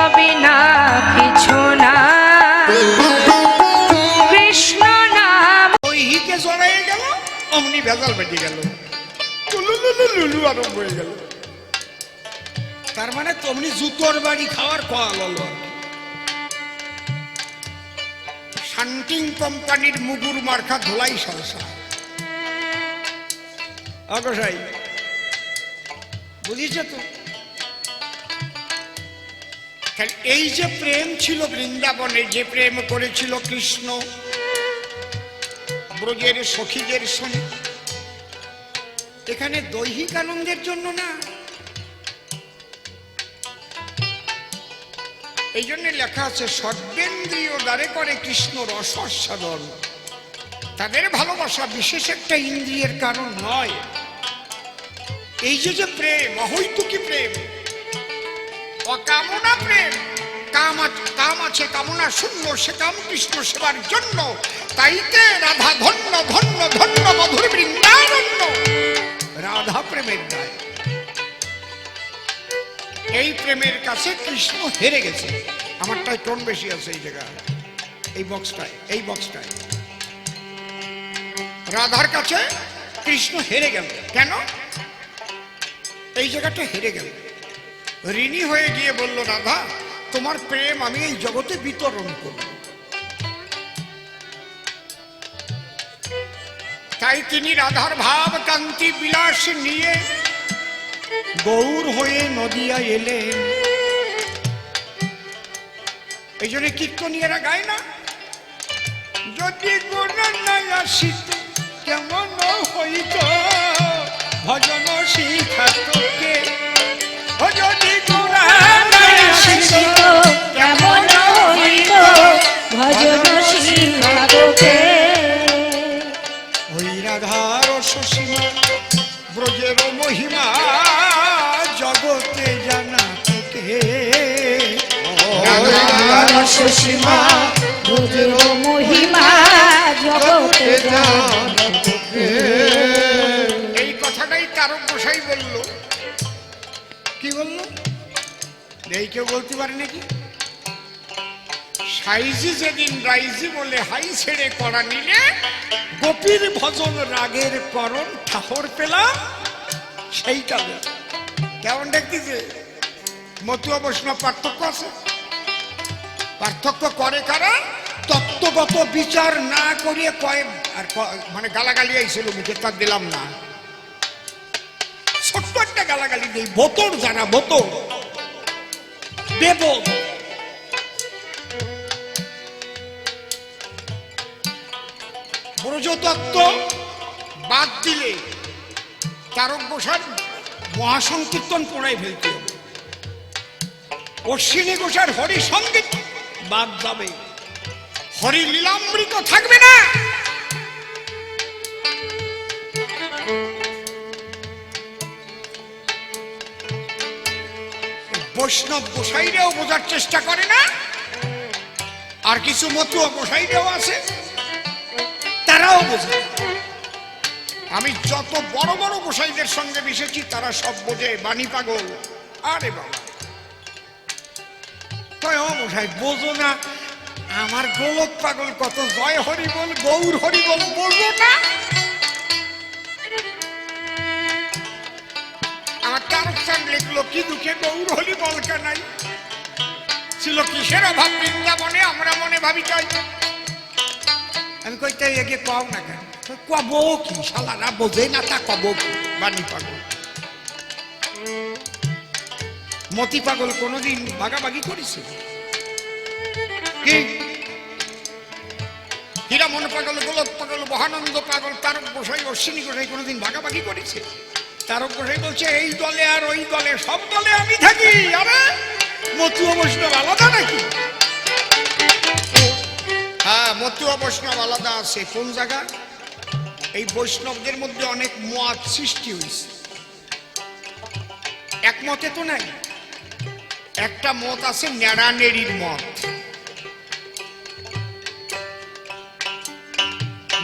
তবে না কিছু না কৃষ্ণ নাম। ওইকে জড়াই গেল, অমনি ভেজাল বেঁধে গেল, লুলু আরম্ভ হয়ে গেল। তার মানে তমনি জুতোর বাড়ি খাওয়ার কল হলো। শান্তিং কোম্পানির মুগুর মার্কা ধোলাই সালসা। অগসাই বুঝিস তো? এই যে প্রেম ছিল বৃন্দাবনে, যে প্রেম করেছিল কৃষ্ণ ব্রজের সখীদের সঙ্গে, এখানে দৈহিক আনন্দের জন্য না। এই জন্য লেখা আছে সর্বেন্দ্রীয় দ্বারে করে কৃষ্ণ রসাস্বাদন। তাদের ভালোবাসা বিশেষ একটা ইন্দ্রিয়ের কারণ নয়। এই যে প্রেম, অহৈতুকী প্রেম, অকামনা প্রেম, কাম আছে কামনা শূন্য, সে কাম কৃষ্ণ সেবার জন্য। তাইতে রাধা ধন্য ধন্য ধন্য মধুর বৃন্দারণ্য, রাধা প্রেমের দায়। এই প্রেমের কাছে কৃষ্ণ হেরে গেছে। আমারটাই টোন বেশি আছে এই জায়গায়, এই বক্সটায় রাধার কাছে কৃষ্ণ হেরে গেল। কেন এই জায়গাটা হেরে গেল? ঋণী হয়ে গিয়ে বলল, রাধা তোমার প্রেম আমি এই জগতে বিতরণ করব। তাই তিনি রাধার ভাব কান্তি বিলাস নিয়ে গৌর হয়ে নদিয়া এলেন। এই জন্য কীর্তনীয়রা গায় না, যদি গুণ নাই আসিত কেমন হইত ভজন শিখাতকে। যদি গুণ নাই আসিত কেমন হইত ভজন শিখাতকে। ওই রাধার সসীমা ব্রজের মহিমা জগতে জানা থেকে। রাধার সসীমা ব্রজের মহিমা জগতে জানা থেকে। এই কথাটাই তারক গোসাই বলল। কি বলল? এই কেউ বলতে পারে নাকি? সাইজি যেদিন রাইজি বলে হাই ছেড়ে করা নিলে, গোপীর ভজন রাগের করণ ঠাহর পেলাম সেই কালে। কেমন দেখতেছে? মতুয়া বৈষ্ণব পার্থক্য আছে। পার্থক্য করে কারা? তত্ত্বগত বিচার না করিয়ে কয় আর মানে গালাগালি আইছিল মুখে, তার দিলাম না। ছোট্ট একটা গালাগালি নেই, বোতর যারা বোতর দেব। ব্রজতত্ত্ব বাদ দিলে তারক গোসার মহাসংকীর্তন পড়াই ফেলতে হবে। অশ্বিনী ঘোষার হরি সঙ্গীত বাদ যাবে, হরি লীলামৃত থাকবে না। বৈষ্ণব গোসাইরাও বোঝার চেষ্টা করে না, আর কিছু মতুয়া গোসাইরাও আছে তারাও বোঝে। আমি যত বড় বড় গোসাইদের সঙ্গে মিশেছি তারা সব বোঝে, বাণী পাগল। আরে বাবা গোসাই বোঝো না, আমার গোলক পাগল কত জয় হরি বল গৌর হরি বল বোঝো না। আমার তারক চাঁদ লিখলো, কি দুঃখে গৌর হরি বল নাই ছিল, কিসের অভাব বৃন্দাবনে আমরা মনে ভাবি চাই। আমি কইতে এগে কও না কেন? কব কি শালারা বোঝে না, তা কব কি? বাণী পাগল মতি পাগল কোনদিন ভাগাভাগি করেছে কি? হীরামন পাগল, গোলক পাগল, মহানন্দ পাগল, তারক গোসাই, অশ্বিনী গোসাই কোনদিন ভাগাভাগি করেছে? তারক গোসাই বলছে এই দলে আর ওই দলে, সব দলে আমি থাকি। আরে মতুয়া বৈষ্ণব আলাদা নাকি? হ্যাঁ, মতুয়া বৈষ্ণব আলাদা আছে। কোন জায়গা? এই বৈষ্ণবদের মধ্যে অনেক মত সৃষ্টি হয়েছে, একমতে তো নাই। একটা মত আছে নেড়ানেড়ির মত।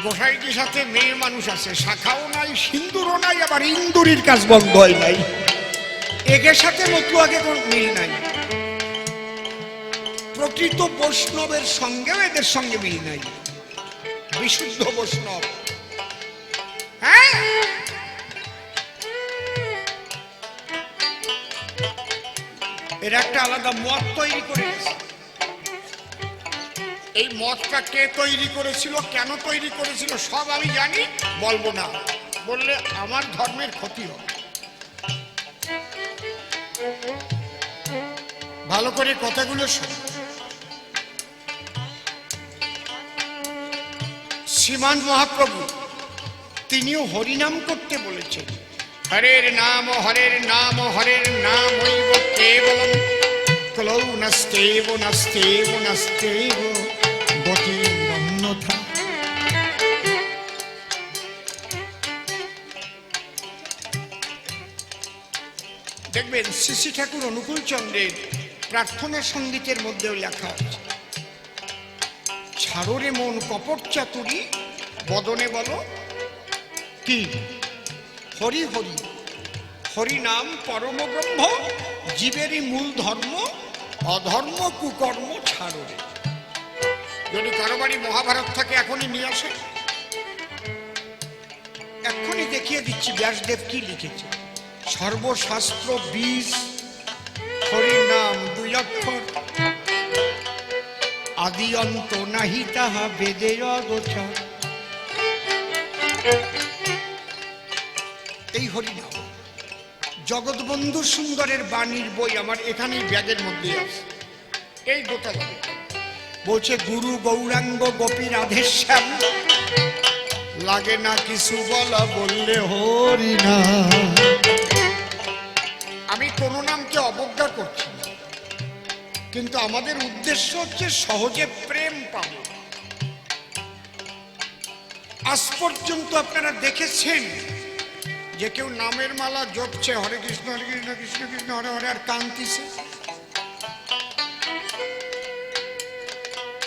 গোসাইটির সাথে মেয়ে মানুষ আছে, শাখাও নাই, সিন্দুরও নাই, আবার ইন্দুরির কাজ বন্ধ হয় নাই। একের সাথে মতুয়াকে কোনো মিল নাই। প্রকৃত বৈষ্ণবের সঙ্গেও এদের সঙ্গে মিল নাই। বিশুদ্ধ বৈষ্ণব, হ্যাঁ, এর একটা আলাদা মত তৈরি করে গেছে। এই মতটা কে তৈরি করেছিল, কেন তৈরি করেছিল সব আমি জানি, বলবো না, বললে আমার ধর্মের ক্ষতি হবে। ভালো করে কথাগুলো শুনুন। শ্রীমান মহাপ্রভু তিনিও হরিনাম করতে বলেছেন। হরের নাম হরের নাম হরের নাম হইব কেবলম কলৌ নস্তেব নস্তেব নস্তেব গতি অন্যথা। দেখবেন শ্রী শ্রী ঠাকুর অনুকূল চন্দ্রের প্রার্থনা সঙ্গীতের মধ্যেও লেখা আছে, ছাড়ো রে মন কপট চাতুরি বদনে বলো কি হরি হরি, হরি নাম পরম ব্রহ্ম, জীবেরই মূল ধর্ম, অধর্ম কুকর্ম ছাড়ো রে। যদি কারো বাড়ি মহাভারত থাকে এখনই নিয়ে আসে, এখনই দেখিয়ে দিচ্ছি ব্যাসদেব কি লিখেছে। সর্বশাস্ত্র বীজ, হরি নাম 2 অক্ষর, আদি অন্ত নাহি তাহা বেদের অগোচর। এই হরিনাম জগৎবন্ধু সুন্দরের বাণীর বই আমার এখানেই ব্যাগের মধ্যে আছে, এই গোটা বলছে গুরু গৌরাঙ্গ গোপী রাধেশ্যাম, লাগে না কিছু বলা বললে হরিনাম। আমি কোন নামকে অবজ্ঞা করছি না, কিন্তু আমাদের উদ্দেশ্য হচ্ছে সহজে প্রেম পাবো। আজ পর্যন্ত আপনারা দেখেছেন যে কেউ নামের মালা জপছে, হরে কৃষ্ণ কৃষ্ণ কৃষ্ণ হরে হরে, আর কান্তিছে?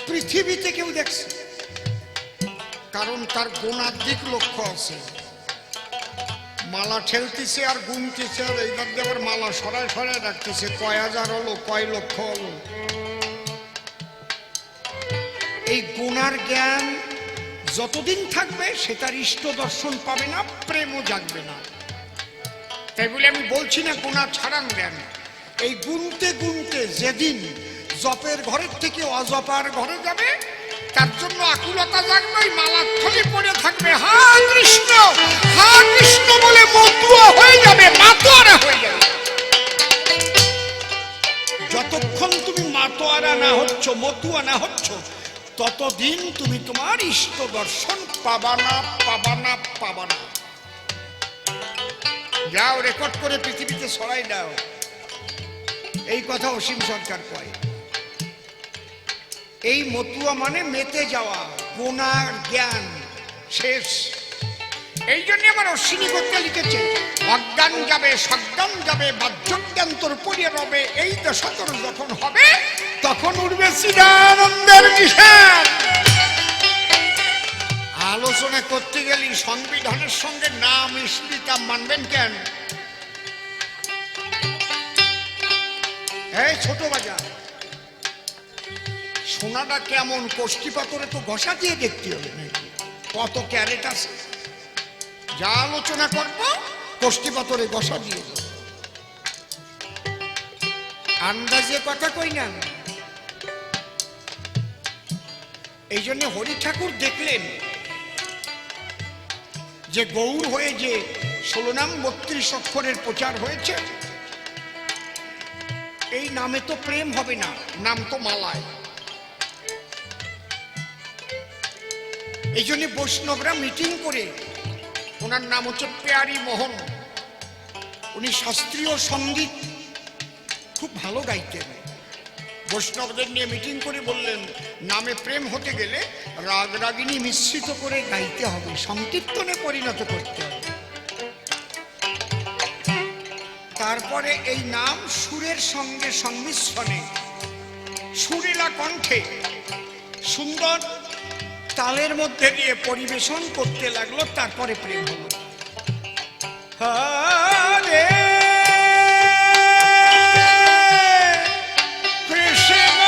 পৃথিবীতে কেউ দেখছে? কারণ তার গুণাধিক লক্ষ্য আছে। মালা ঠেলতেছে আর গুনতেছে, আর এইবার আবার মালা সরায় সরায় রাখতেছে, কয় হাজার হলো, কয় লক্ষ হলো। এই গুণার জ্ঞান যতদিন থাকবে সে তার ইষ্ট দর্শন পাবে না, প্রেমও জাগবে না। তাই বলে আমি বলছি না গুণা ছাড়ান দেন, এই গুনতে গুনতে যেদিন জপের ঘরের থেকে অজপার ঘরে যাবে, তার জন্য আকুলতা জাগবে, মালার থলি পড়ে থাকবে, হা কৃষ্ণ বলে মতুয়া হয়ে যাবে, মাতোয়ারা হয়ে যাবে। যতক্ষণ তুমি মাতোয়ারা না হচ্ছ, মতুয়া না হচ্ছ, ততদিন তুমি তোমার ইষ্ট দর্শন পাবা না, পাবা না, পাবা না। যাও রেকর্ড করে পৃথিবীতে ছড়াই দাও, এই কথা অসীম সরকার কয়। এই মতুয়া মানে মেতে যাওয়া, গুনার জ্ঞান শেষ। এই জন্য আমার অশ্বিনী করতে লিখেছে, অজ্ঞান যাবে সজ্ঞান যাবে, বাহ্যজ্ঞান তোর পড়ে রবে, এই দশা তোর যখন হবে তখন উঠবে চিদানন্দের নিশান। আলোচনা করতে গেলে সংবিধানের সঙ্গে না মিশলি তা মানবেন কেন? এই ছোট বাজার সোনাটা কেমন, কোষ্ঠী পাথরে তো ঘষা দিয়ে দেখতে হবে নাকি, কত ক্যারেট আছে? যা আলোচনা করবো কোষ্ঠী পাথরে ঘষা দিয়ে দেব, আন্দাজে কথা কই না। এই জন্য হরি ঠাকুর দেখলেন যে গৌর হয়ে যে 16 নাম 32 অক্ষরের প্রচার হয়েছে, এই নামে তো প্রেম হবে না, নাম তো মালায়। এই জন্য বৈষ্ণবরা মিটিং করে, ওনার নাম হচ্ছে পেয়ারি মোহন, উনি শাস্ত্রীয় সঙ্গীত খুব ভালো গাইতেন। বৈষ্ণবদের নিয়ে মিটিং করে বললেন, নামে প্রেম হতে গেলে রাগ রাগিনী মিশ্রিত করে গাইতে হবে, সংকীর্তনে পরিণত করতে হবে। তারপরে এই নাম সুরের সঙ্গে সংমিশ্রণে, সুরেলা কণ্ঠে সুন্দর তালের মধ্যে দিয়ে পরিবেশন করতে লাগলো, তারপরে প্রেম হলো। হরে কৃষ্ণ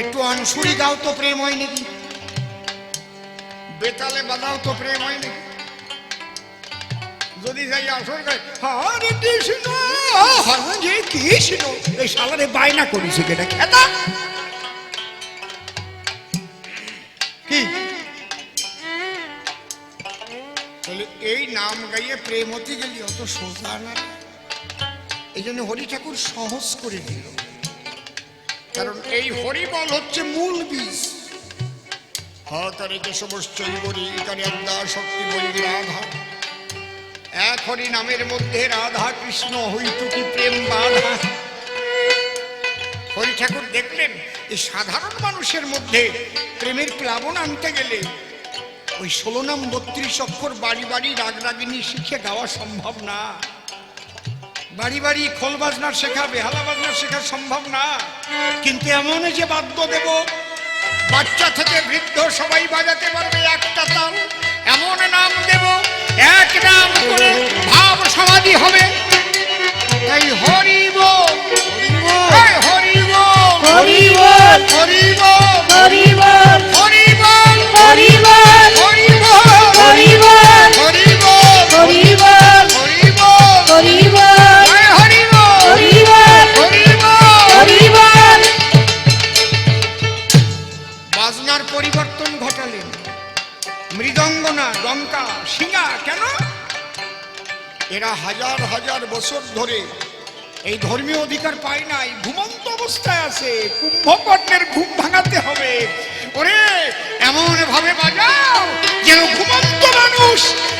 একটু আনসুরি গাও তো প্রেম হয় নাকি, বেতালে বাজাও তো প্রেম হয় নাকি। যদি যাই আসর গায় হরে কৃষ্ণ হরে কৃষ্ণ, এই শালারে বায়না করেছি কেটা খেতা কি। তাহলে এই নাম গাইয়ে প্রেম হতে গেলি অত সোজা না, এই জন্য হরি ঠাকুর সহজ করে দিল। কারণ এই হরিবল হচ্ছে মূল বীজ। হরে কেশবশ্চৈবরী কারিয়াদ্দা শক্তি বলি রাধা, এক হরি নামের মধ্যে রাধা কৃষ্ণ হইতু কি প্রেম বাধা। হরি ঠাকুর দেখলেন এই সাধারণ মানুষের মধ্যে প্রেমের প্লাবন আনতে গেলে ওই 16 নাম 32 অক্ষর বাড়ি বাড়ি রাগ রাগিনী শিখে গাওয়া সম্ভব না। বাড়ি বাড়ি খোল বাজনা শেখা, বেহালা বাজনা শেখা সম্ভব না। কিন্তু এমন যে বাদ্য দেব বাচ্চা থেকে বৃদ্ধ সবাই বাজাতে পারবে একটা তাল, এমন নাম দেব এক নাম করে ভাব সমাধি হবে। তাই হরি বল হরি বল হরি বল হরি বল হরি বল হরি বল হরি বল হরি বল হরি বল হরি বল হরি বল হরি বল হরি বল জয় হরি বল হরি বল হরি বল। হরি বল। বাজনার পরিবর্তন ঘটালেন, মৃদঙ্গ না ডঙ্কা শিঙা। কেন? এরা হাজার হাজার বছর ধরে এই ধর্মীয় অধিকার পায় নাই, ঘুমন্ত অবস্থায় আছে। কুম্ভকর্ণের ঘুম ভাঙাতে হবে। ওরে এমন ভাবে বাজাও যেন ঘুমন্ত মানুষ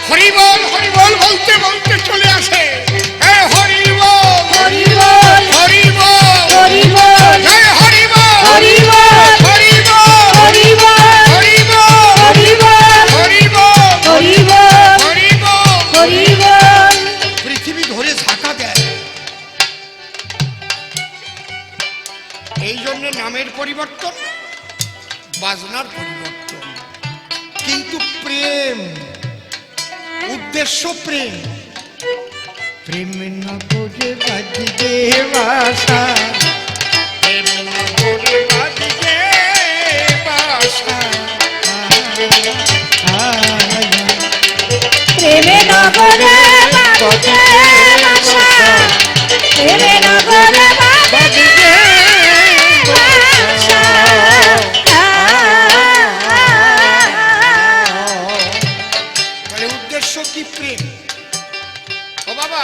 হরিবল হরিবল বলতে বলতে চলে আসে। হরিবল হরিবল হরিবল হরিবল জয় হরিবল হরিবল হরিবল হরিবল হরিবল হরিবল হরিবল হরিবল হরিবল। হরিবল। পৃথিবী ধরে ঝাঁকা দেয়। এই জন্য নামের পরিবর্তন, বাজনার পরিবর্তন, কিন্তু প্রেম উদ্দেশ্য প্রেম। প্রেম নগরে বাজিবে বাসা, প্রেম নগরে বাজিবে বাসা। প্রেমে নগরে বাজে বাসা, প্রেমে নগরে বাজে বাসা। তাহলে উদ্দেশ্য কি? প্রেম। ও বাবা,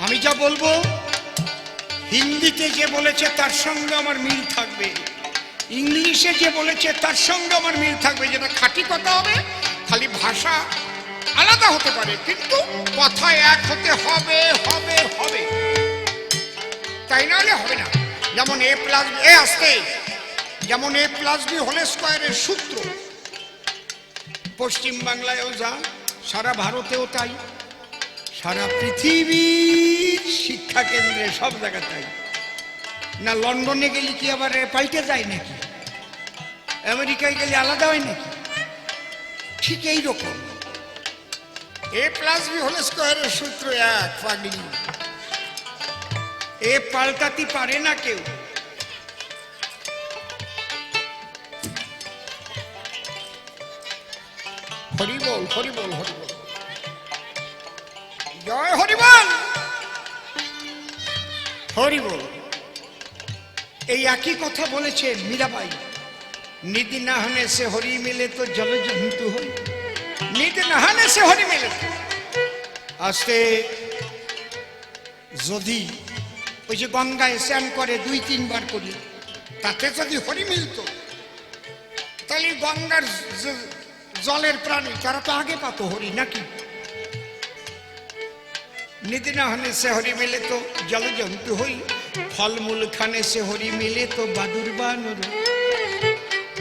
আমি যা বলবো হিন্দিতে যে বলেছে তার সঙ্গে আমার মিল থাকবে, ইংলিশে যে বলেছে তার সঙ্গে আমার মিল থাকবে। যেটা খাঁটি কথা হবে, খালি ভাষা আলাদা হতে পারে কিন্তু কথা এক হতে হবে হবে হবে, তাই না হলে হবে না। যেমন a প্লাস এ আসতে, যেমন a প্লাস বি হোল স্কয়ারের সূত্র পশ্চিম বাংলায়ও যা, সারা ভারতেও তাই, সারা পৃথিবীর শিক্ষা কেন্দ্রে সব জায়গায় তাই না। লন্ডনে গেলে কি আবার পাল্টে যায় নাকি? আমেরিকায় গেলে আলাদা হয় নাকি? ঠিক এইরকম a প্লাস বি হোল স্কয়ারের সূত্র এক। পাগলি এ পাল্টাতে পারে না কেউ। হরিবল হরিবল হরিবল জয় হরিবল হরিবল। এই একই কথা বলেছেন মীরাবাই, নিধি নাহানে সে হরি মিলে তো জল জন্তু হই, নিধি নাহানে সে হরি মিলে। আস্তে যদি ওই যে গঙ্গায় স্নান করে 2-3 বার করি, তাতে যদি হরি মিলত তাহলে গঙ্গার জলের প্রাণী তারা তো আগে পাত হরি নাকি? নিধি নাহানে সে হরি মিলে তো জল জন্তু হই, ফলমূল খানে সে হরি মিলে তো বাদুর বানর।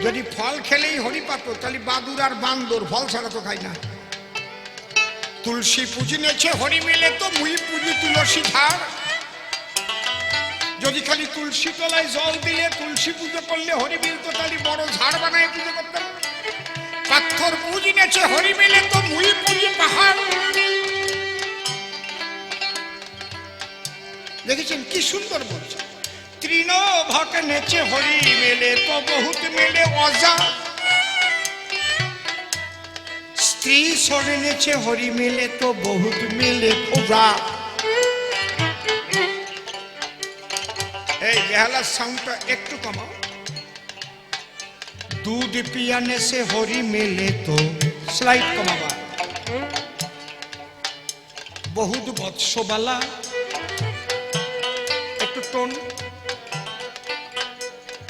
যদি ফল খেলেই হরি পাত তাহলে বাদুর আর বান্দর ফল ছাড়া তো খায় না। তুলসী পুজি নেছে হরি মিলে তো মুই পুজি তুলসী ঝাড়। যদি খালি তুলসী তলায় জল দিলে তুলসী পুজো করলে হরি মিলত তাহলে বড় ঝাড় বানায় পুজো করতাম। পাথর পুজি নেছে হরি মিলে তো মুই পুজি পাহাড়। দেখেছেন কি সুন্দর বলছে। তৃণ ভক নেচে হরি মেলে তো বহুত মেলে অজা, স্ত্রী সরে নেচে হরি মেলে তো বহুত মেলে খোঁজা। এই বেহালার সাউন্ডটা একটু কমাও। दूध पियाने से हरी मेले तो स्लाइड कमावा, बहुत बत्सबाला एक टोन।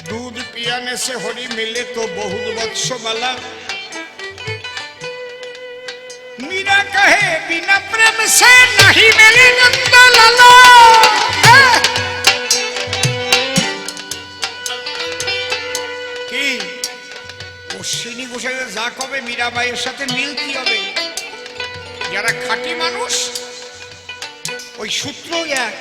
दूध पियाने से हरी मिले तो बहुत बत्सबाला, मीरा कहे बिना प्रेम से नहीं मिले नंदा लाला। অশ্বিনী ঘোষালের যা কবে মীরাবাইয়ের সাথে মিল কি হবে? যারা খাঁটি মানুষ ওই সূত্র এক,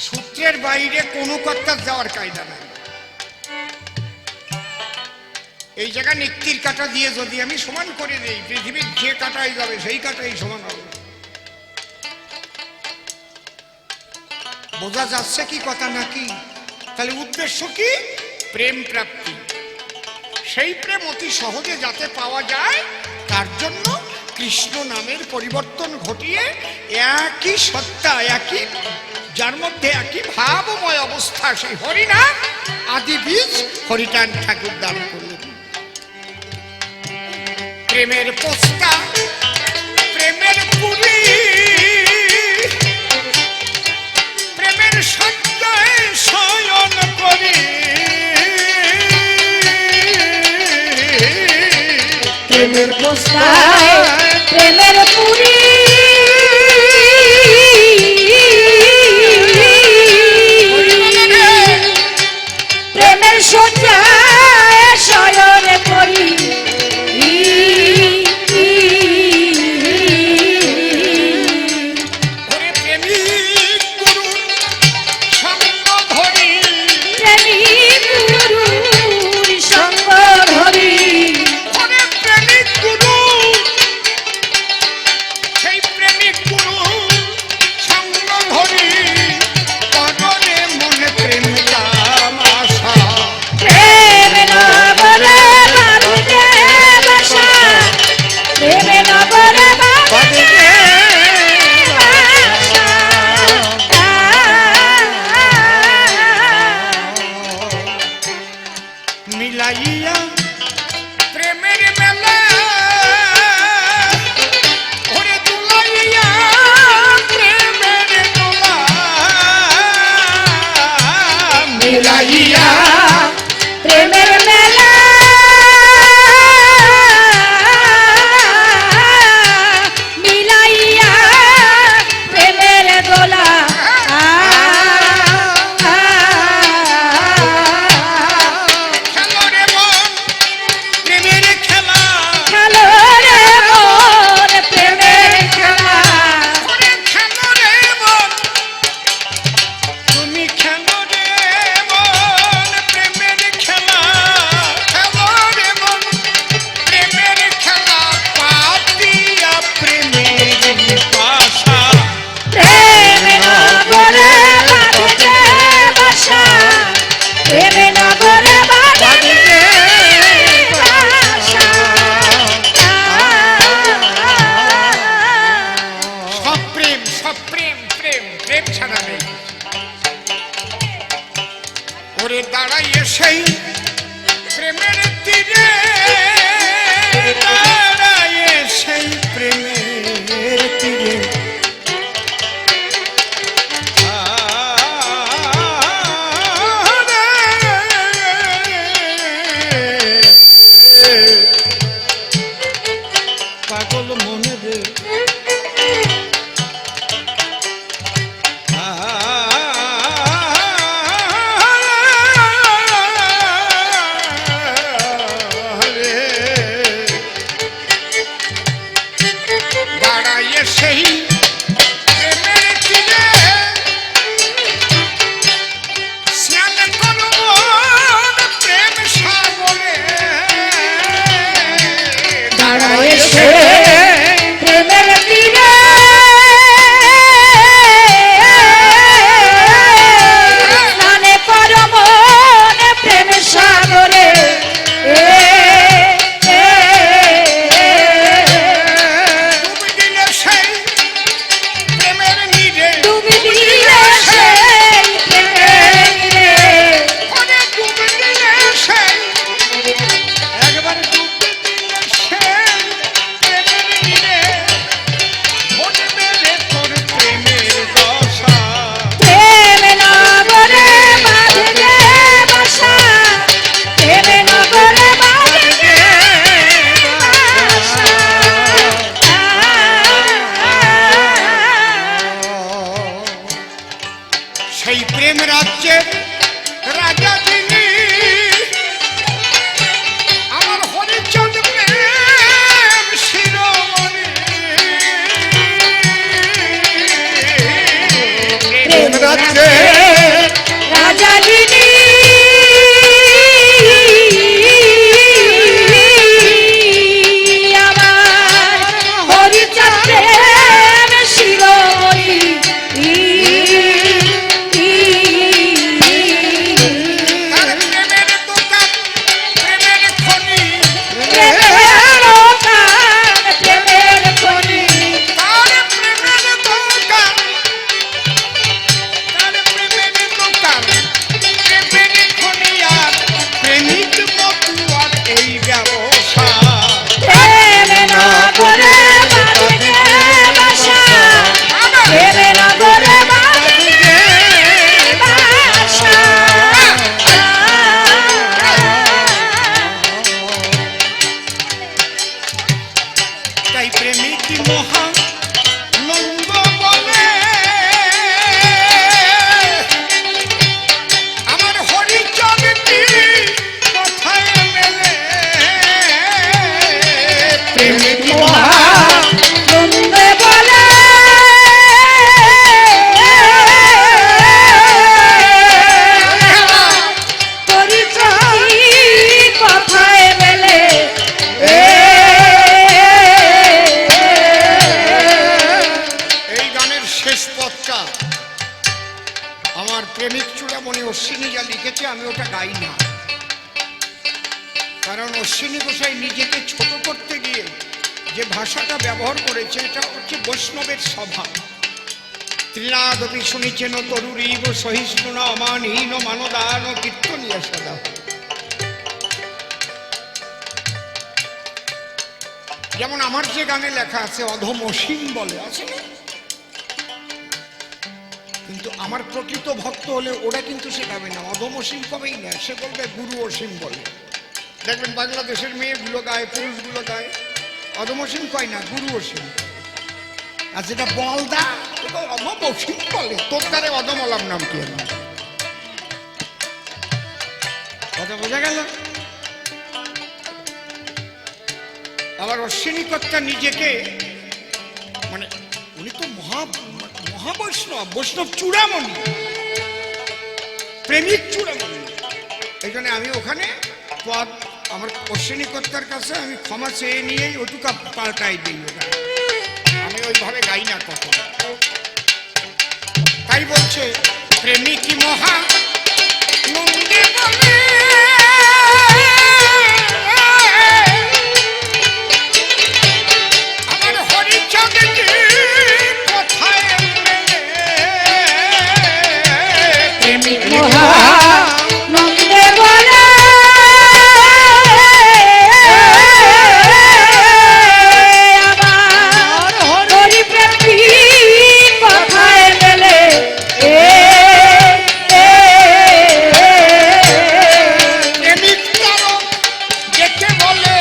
সূত্রের বাইরে কোনো কথা যাওয়ার কায়দা নাই। এই জায়গা নিক্তির কাটা দিয়ে যদি আমি সমান করে দিই, পৃথিবীর যে কাটাই যাবে সেই কাটাই সমান হবে। বোঝা যাচ্ছে কি কথা নাকি? তাহলে উদ্দেশ্য কি? প্রেম প্রাপ্তি। সেই প্রেম অতি সহজে যাতে পাওয়া যায় তার জন্য কৃষ্ণ নামের পরিবর্তন ঘটিয়ে একই সত্তা, একই যার মধ্যে একই ভাবময় অবস্থা, সেই হরিনাম আদি বীজ হরিটান ঠাকুর দান করলেন। প্রেমের পোস্তা, প্রেমের পুরী, প্রেমের সজ্জায় শয়ন করি, প্রেমের পোস্তায় প্রেমের পুরী, প্রেমের সজ্জায় শয়ন করি। প্রেমিক গুরু সঙ্গ ধরি, প্রেমিক গুরুর সঙ্গ ধরি, প্রেমিক গুরু, সেই প্রেমিক গুরু সঙ্গ ধরি, পরনে মনে প্রেম তামাশা। প্রেম নগরে বাঁধিতে বাসা, প্রেম নগরে বাঁধিতে বাসা। মিলাইয়া প্রেমের মেলা, ওরে দুলাইয়া প্রেমের দোলা, মিলাইয়া প্রেমের মেলা, মিলাইয়া প্রেমের দোলা। খেলো রে মন প্রেমের খেলা, খেলো রে মন প্রেমের খেলা, ওরে খেলো রে মন, তুমি খেলো রে মন প্রেমের খেলা, খেলো রে মন প্রেমের খেলা, পাতিয়া প্রেমের পাশা। প্রেম নগরে বাঁধিতে বাসা, প্রেম নগরে বাঁধিতে বাসা। সব প্রেম, সব প্রেম, প্রেম প্রেম ছাড়া নেই। ওরে দাঁড়াইয়ে সেই প্রেমের তীরে, দাঁড়াইয়ে সেই প্রেমের তীরে, পাগল মনে রে দাঁড়াইয়ে সেই প্রেমের তীরে, স্নান করব প্রেম সাগরে, দাঁড়ায় সে প্রেমের প্রেম রাজ্যের রাজা যিনি আমার হরিচাঁদ প্রেম শিরোমণি প্রেম রাজ্যে রাজা যিনি আমার হরিচাঁদ প্রেম শিরোমণি তার প্রেমের দোকান প্রেমের খনি প্রেমের দোকান প্রেমের খনি তার প্রেমের দোকান তার প্রেমের দোকান প্রেমের খনি আর প্রেমিক মতুয়ার এই ব্যবসা প্রেম নগরে বাঁধিতে বাসা প্রেম নগরে বাঁধিতে বাসা তাই প্রেমিক মহা নন্দ বলে আমার হরিচরণটি কোথায় মেলে প্রেমিক মহা নন্দে বলে পরিচয় কথায় মেলে এই গানের শেষ পথটা আমার প্রেমিক চূড়ামণি অশ্বিনী যা লিখেছে আমি ওটা গাই না, কারণ অশ্বিনী গোসাই নিজেকে ছোট করতে গিয়ে যে ভাষাটা ব্যবহার করেছে এটা হচ্ছে বৈষ্ণবের স্বভাব। ত্রিনাদপি শুনিছেন তরুরীব সহিষ্ণু না অমানহীন মানদান কীর্তনীয় সদা। যেমন আমার যে গানে লেখা আছে অধম অসীম বলে আছে না, কিন্তু আমার প্রকৃত ভক্ত হলে ওরা কিন্তু সে গাবে না, অধম অসীম কবেই না, সে বলবে গুরু অসীম বলে। দেখবেন বাংলাদেশের মেয়েগুলো গায়, পুরুষগুলো গায়, অধম অসীম কয় না, গুরু অসীম। আর যেটা বলদা ওটা অধম অসীম বলে। তোর দ্বারে অধম অলাম নাম কি আমার কথা বোঝা গেল? আবার অশ্বিনী কর্তা নিজেকে মানে উনি তো মহাবৈষ্ণব, বৈষ্ণব চূড়ামণি, প্রেমিক চূড়ামণি। এই জন্য আমি ওখানে পদ আমার অশ্বিনী কর্তার কাছে আমি ক্ষমা চেয়ে নিয়েই ওটুকা পাল্টাই দিই, ওটা আমি ওইভাবে গাই না কখনো। তাই বলছে প্রেমিক মহা নন্দী বলে আমার হরিচাঁদজি কোথায় মেলে প্রেমিক মহা নন্দে বলে আমার হরি প্রেমিক কথায় মেলে প্রেমিক তারক দেখে বলে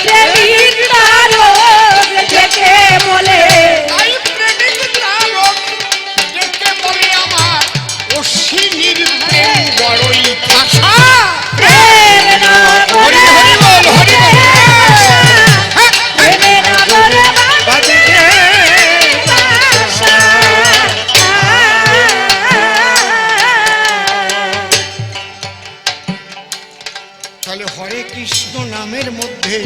প্রেমিক তারক দেখে বলে তাই প্রেমিক তারক দেখে বলে আমার অশ্বিনীর প্রেম বড়ই ভাষা। প্রেম নগরে প্রেম নগরে বাঁধিতে বাসা। তাহলে হরে কৃষ্ণ নামের মধ্যে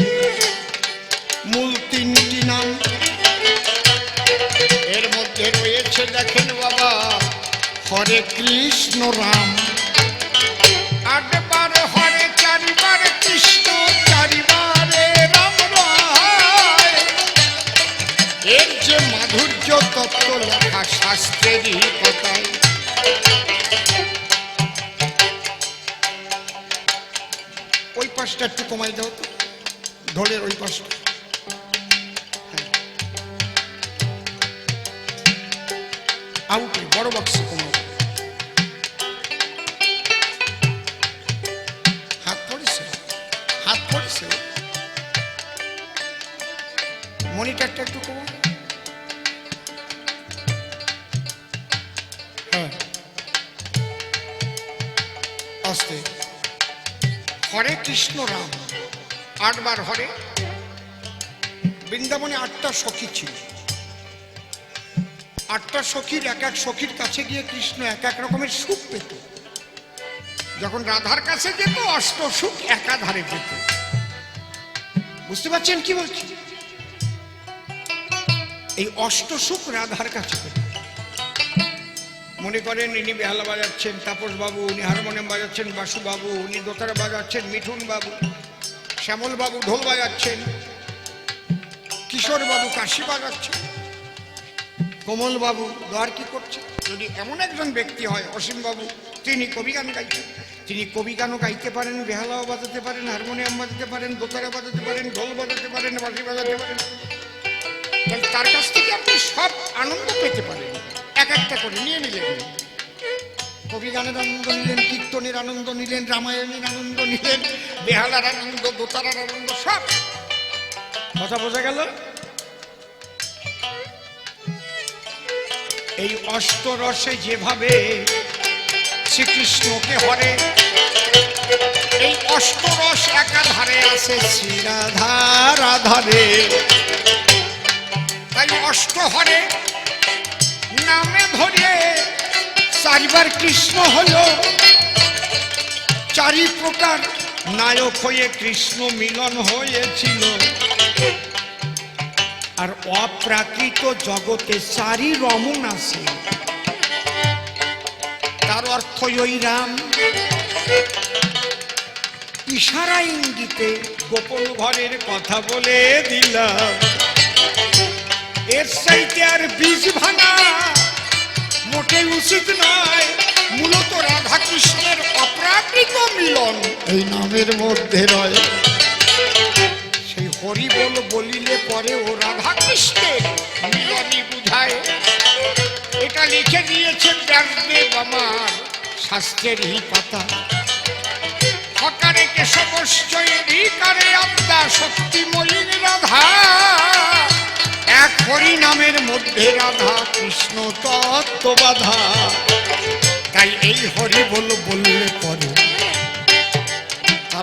মূল তিনটি নাম, এর মধ্যে রয়েছে দেখেন বাবা হরে কৃষ্ণ রাম, আটবার হরে, চারিবার কৃষ্ণ, চারিবারে রাম রায়। এর যে মাধুর্য তত্ত্ব লেখা শাস্ত্রেরই কথায়। ওই পাশটা একটু কমাই দাও তো, ঢোলের ওই পাশটা। আউটে বড় বক্সে কমাও। হাত পড়েছে, হাত পড়েছে, মনিটরটা একটু কমাও। হ্যাঁ আস্তে। হরে কৃষ্ণ রাম 8 বার হরে। বৃন্দাবনে 8টা সখী ছিল। 8টা সখীর এক এক সখীর কাছে গিয়ে কৃষ্ণ এক এক রকমের সুখ পেত। যখন রাধার কাছে যেত 8 সুখ একাধারে পেত। বুঝতে পারছেন কি বলছি? এই 8 সুখ রাধার কাছে পেত। মনে করেন ইনি বেহালা বাজাচ্ছেন তাপস বাবু, উনি হারমোনিয়াম বাজাচ্ছেন বাসু বাবু, উনি দোতারা বাজাচ্ছেন মিঠুন বাবু, শ্যামল বাবু ঢোল বাজাচ্ছেন, কিশোর বাবু কাশি বাজাচ্ছেন, কোমল বাবু দ্বার কি করছে। যদি এমন একজন ব্যক্তি হয় অসীম বাবু, তিনি কবি গান গাইছেন, তিনি কবি গানও গাইতে পারেন, বেহালাও বাজাতে পারেন, হারমোনিয়াম বাজাতে পারেন, দোতারা বাজাতে পারেন, ঢোল বাজাতে পারেন, বাঁশি বাজাতে পারেন। তার কাছ থেকে আপনি সব আনন্দ পেতে পারেন। এক একটা করে নিয়ে নিলেন। কবি গানের আনন্দ নিলেন, কীর্তনের আনন্দ নিলেন, রামায়ণের আনন্দ নিলেন, বেহালার আনন্দ, দোতারার আনন্দ, সব। কথা বোঝা গেল? এই অষ্টরসে যেভাবে শ্রীকৃষ্ণকে হরে, এই অষ্টরস একাধারে আছে শ্রী রাধার আধারে। তাই অষ্টহরে নামে ধরে 4 বার কৃষ্ণ হলো। 4 প্রকার নায়ক হয়ে কৃষ্ণ মিলন হয়েছিল। আর অপ্রাকৃত জগতে 4 রমণ আছে। তার অর্থ ওই রাম। ইশারা ইঙ্গিতে গোপন ঘরের কথা বলে দিলাম। এর চাইতে আর বীজ ভাঙা মোটে উচিত নয়। মূলত রাধা কৃষ্ণের অপ্রাকৃত মিলন এই নামের মধ্যে রয়। সেই হরি বল বলিলে পরে ও রাধা কৃষ্ণের মিলনই বুঝায়। এটা লিখে দিয়েছে ব্যাসদেব আমার শাস্ত্রেরই পাতা। হকারে কেশবশ্চয় ঋকারে আত্মা শক্তিময়ী রাধা। এক হরি নামের মধ্যে রাধা কৃষ্ণ তত্ত্ব বাধা। তাই এই হরি বল বললে পরে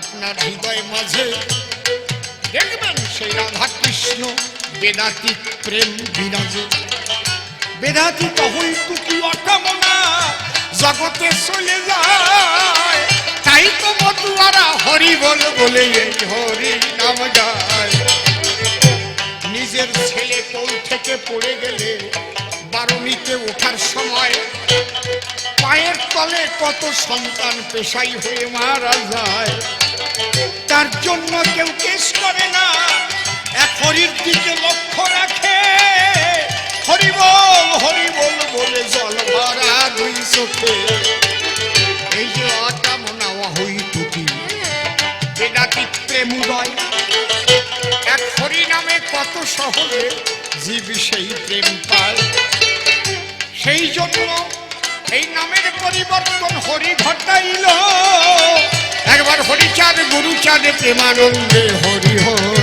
আপনার হৃদয় মাঝে দেখবেন সেই রাধা কৃষ্ণ বেদাতীত প্রেম বিরাজে। বেদাতীত হইতু কি অকামনা জগতে চলে যায়। তাই তো মতুয়ারা হরি বল বলে এই হরি নাম গায়। নিজের ছেলে কোল থেকে পড়ে গেলে বারুণীতে ওঠার সময় পায়ের তলে কত সন্তান পেশাই হয়ে মারা যায়। তার জন্য কেউ কেস করে না, এক হরির দিকে লক্ষ্য রাখে। হরি বল বলে জল ভরা 2 চোখে। এই যে অকামনা অহৈতু কি বেদাতীত প্রেম উদয়। এক হরি নামে কত সহজে জীব সেই প্রেম পায়। সেই জন্য এই নামের পরিবর্তন হরি ঘটাইল। একবার হরিচাঁদ গুরুচাঁদে প্রেমানন্দে হরি হরি।